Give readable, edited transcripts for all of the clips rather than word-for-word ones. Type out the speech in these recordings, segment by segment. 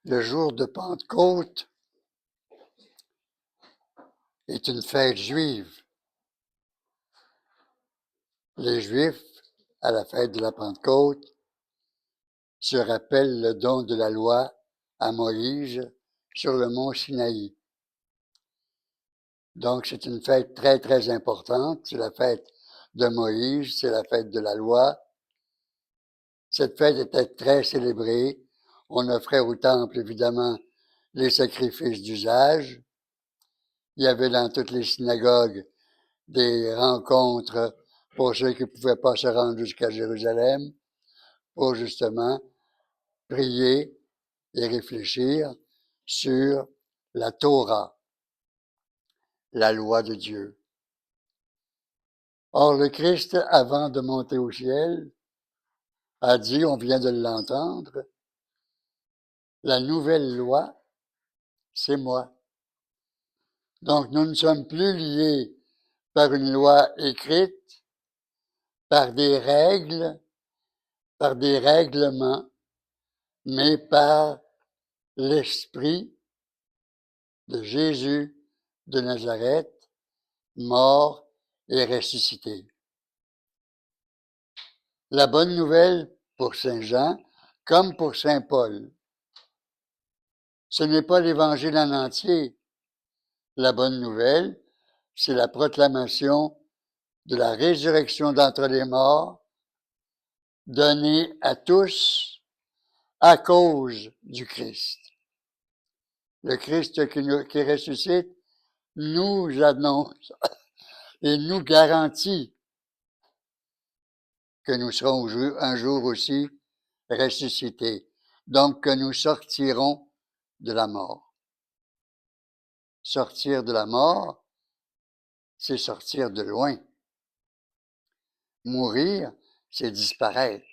Le jour de Pentecôte est une fête juive. Les Juifs, à la fête de la Pentecôte, se rappellent le don de la loi à Moïse sur le mont Sinaï. Donc, c'est une fête très, très importante. C'est la fête de Moïse, c'est la fête de la loi. Cette fête était très célébrée. On offrait au temple, évidemment, les sacrifices d'usage. Il y avait dans toutes les synagogues des rencontres pour ceux qui ne pouvaient pas se rendre jusqu'à Jérusalem, pour justement prier et réfléchir sur la Torah, la loi de Dieu. Or, le Christ, avant de monter au ciel, a dit, on vient de l'entendre, la nouvelle loi, c'est moi. Donc, nous ne sommes plus liés par une loi écrite, par des règles, par des règlements, mais par l'Esprit de Jésus de Nazareth, mort et ressuscité. La bonne nouvelle pour Saint Jean, comme pour Saint Paul, ce n'est pas l'Évangile en entier. La bonne nouvelle, c'est la proclamation de la résurrection d'entre les morts, donnée à tous à cause du Christ. Le Christ qui ressuscite nous annonce et nous garantit que nous serons un jour aussi ressuscités. Donc que nous sortirons de la mort. Sortir de la mort, c'est sortir de loin. Mourir, c'est disparaître.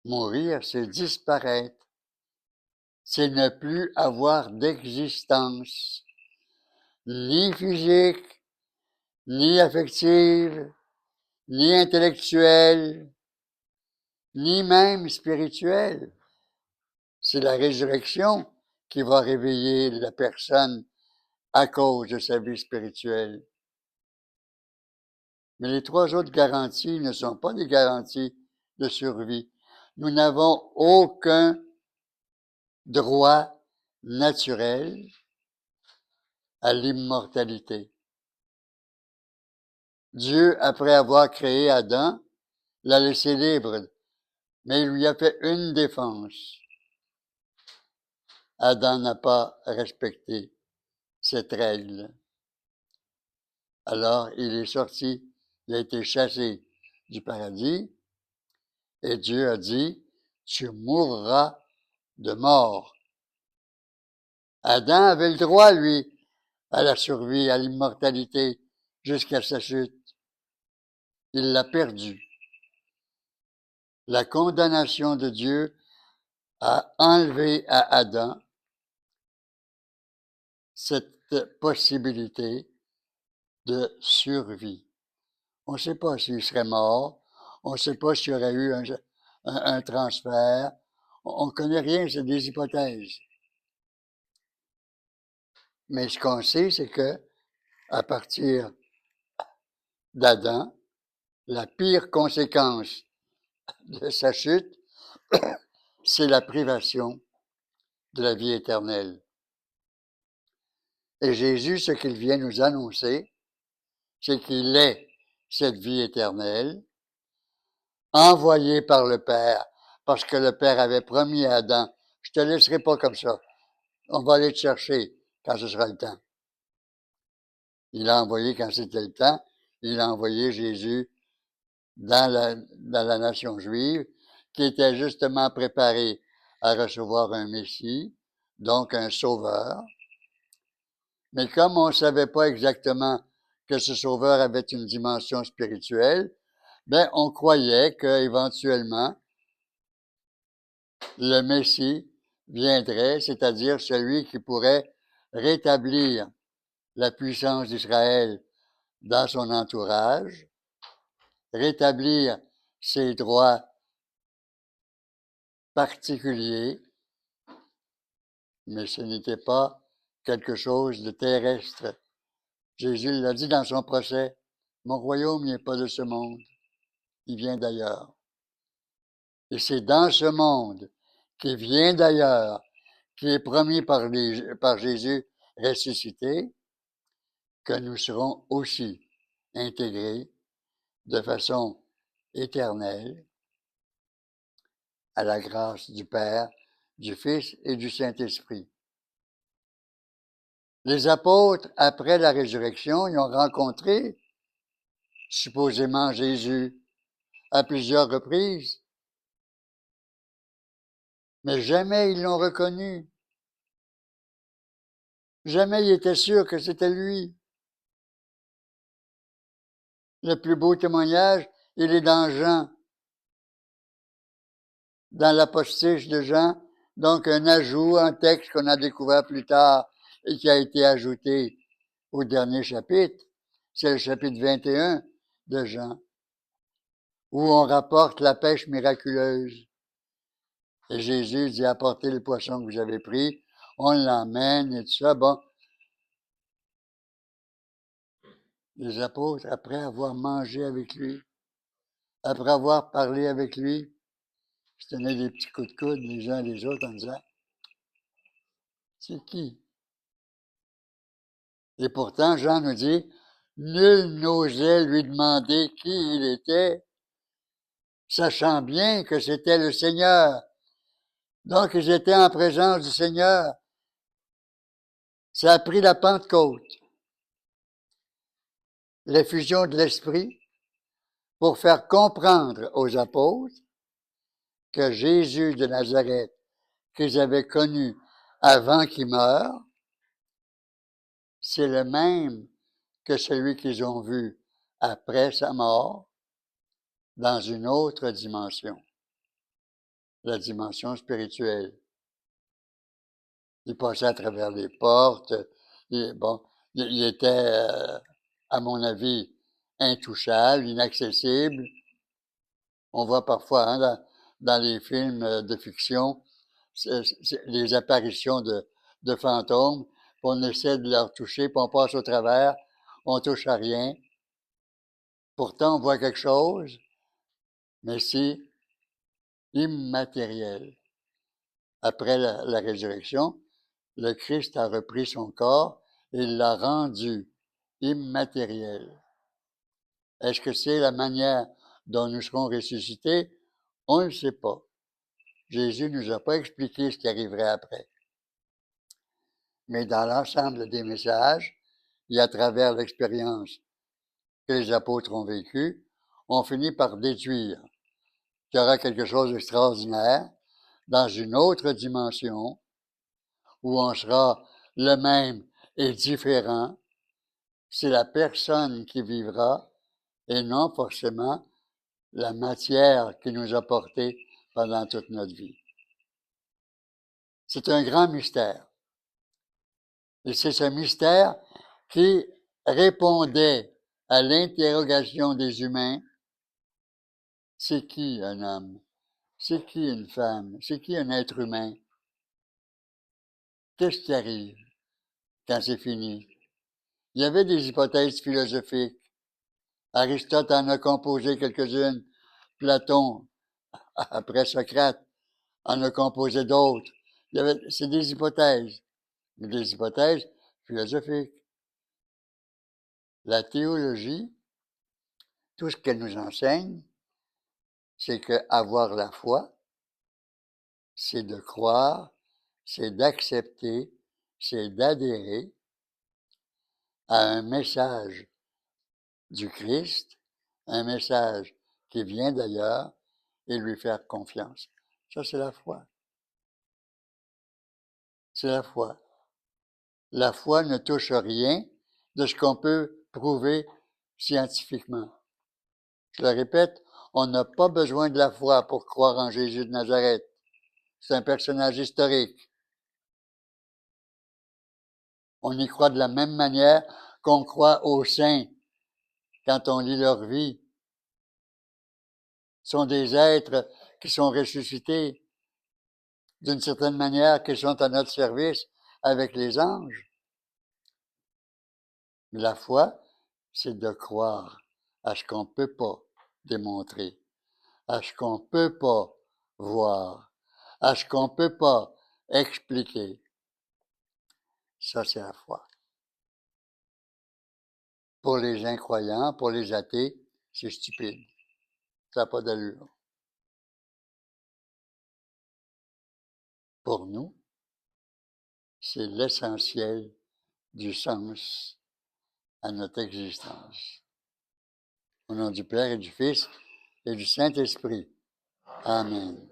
Mourir, c'est disparaître. C'est ne plus avoir d'existence, ni physique, ni affective, ni intellectuelle, ni même spirituelle. C'est la résurrection qui va réveiller la personne à cause de sa vie spirituelle. Mais les trois autres garanties ne sont pas des garanties de survie. Nous n'avons aucun droit naturel à l'immortalité. Dieu, après avoir créé Adam, l'a laissé libre, mais il lui a fait une défense. Adam n'a pas respecté cette règle. Alors, il est sorti, il a été chassé du paradis, et Dieu a dit, tu mourras de mort. Adam avait le droit, lui, à la survie, à l'immortalité, jusqu'à sa chute. Il l'a perdu. La condamnation de Dieu a enlevé à Adam cette possibilité de survie. On ne sait pas s'il serait mort, on ne sait pas s'il y aurait eu un transfert, on ne connaît rien, c'est des hypothèses. Mais ce qu'on sait, c'est que à partir d'Adam, la pire conséquence de sa chute, c'est la privation de la vie éternelle. Et Jésus, ce qu'il vient nous annoncer, c'est qu'il est cette vie éternelle, envoyée par le Père, parce que le Père avait promis à Adam, je te laisserai pas comme ça, on va aller te chercher quand ce sera le temps. Il a envoyé quand c'était le temps, il a envoyé Jésus dans la nation juive, qui était justement préparée à recevoir un Messie, donc un sauveur. Mais comme on ne savait pas exactement que ce sauveur avait une dimension spirituelle, ben, on croyait qu'éventuellement, le Messie viendrait, c'est-à-dire celui qui pourrait rétablir la puissance d'Israël dans son entourage, rétablir ses droits particulier, mais ce n'était pas quelque chose de terrestre. Jésus l'a dit dans son procès, « Mon royaume n'est pas de ce monde, il vient d'ailleurs. » Et c'est dans ce monde qui vient d'ailleurs, qui est promis par Jésus ressuscité, que nous serons aussi intégrés de façon éternelle à la grâce du Père, du Fils et du Saint-Esprit. Les apôtres, après la résurrection, ils ont rencontré supposément Jésus à plusieurs reprises, mais jamais ils l'ont reconnu. Jamais ils étaient sûrs que c'était lui. Le plus beau témoignage, il est dans Jean, dans la postiche de Jean, donc un ajout, un texte qu'on a découvert plus tard et qui a été ajouté au dernier chapitre. C'est le chapitre 21 de Jean, où on rapporte la pêche miraculeuse. Et Jésus dit, apportez le poisson que vous avez pris, on l'emmène et tout ça. Bon, les apôtres, après avoir mangé avec lui, après avoir parlé avec lui, se tenaient des petits coups de coude les uns les autres en disant, c'est qui? Et pourtant, Jean nous dit, nul n'osait lui demander qui il était, sachant bien que c'était le Seigneur. Donc, ils étaient en présence du Seigneur. Ça a pris la Pentecôte, l'effusion de l'Esprit, pour faire comprendre aux apôtres que Jésus de Nazareth, qu'ils avaient connu avant qu'il meure, c'est le même que celui qu'ils ont vu après sa mort dans une autre dimension, la dimension spirituelle. Il passait à travers les portes, il était, à mon avis, intouchable, inaccessible. On voit parfois dans les films de fiction les apparitions de fantômes, puis on essaie de leur toucher, puis on passe au travers, on touche à rien. Pourtant, on voit quelque chose, mais c'est immatériel. Après la résurrection, le Christ a repris son corps et l'a rendu immatériel. Est-ce que c'est la manière dont nous serons ressuscités? On ne le sait pas. Jésus ne nous a pas expliqué ce qui arriverait après. Mais dans l'ensemble des messages, et à travers l'expérience que les apôtres ont vécue, on finit par déduire qu'il y aura quelque chose d'extraordinaire dans une autre dimension où on sera le même et différent. C'est la personne qui vivra et non forcément la matière qui nous a portés pendant toute notre vie. C'est un grand mystère. Et c'est ce mystère qui répondait à l'interrogation des humains. C'est qui un homme? C'est qui une femme? C'est qui un être humain? Qu'est-ce qui arrive quand c'est fini? Il y avait des hypothèses philosophiques. Aristote en a composé quelques-unes. Platon, après Socrate, en a composé d'autres. C'est des hypothèses, mais des hypothèses philosophiques. La théologie, tout ce qu'elle nous enseigne, c'est que avoir la foi, c'est de croire, c'est d'accepter, c'est d'adhérer à un message du Christ, un message qui vient d'ailleurs, et lui faire confiance. Ça, c'est la foi. C'est la foi. La foi ne touche rien de ce qu'on peut prouver scientifiquement. Je le répète, on n'a pas besoin de la foi pour croire en Jésus de Nazareth. C'est un personnage historique. On y croit de la même manière qu'on croit aux saints quand on lit leur vie. Ce sont des êtres qui sont ressuscités. d'une certaine manière, qui sont à notre service avec les anges. La foi, c'est de croire à ce qu'on ne peut pas démontrer, à ce qu'on ne peut pas voir, à ce qu'on ne peut pas expliquer. Ça, c'est la foi. Pour les incroyants, pour les athées, c'est stupide. Ça n'a pas d'allure. Pour nous, c'est l'essentiel du sens à notre existence. Au nom du Père et du Fils et du Saint-Esprit. Amen.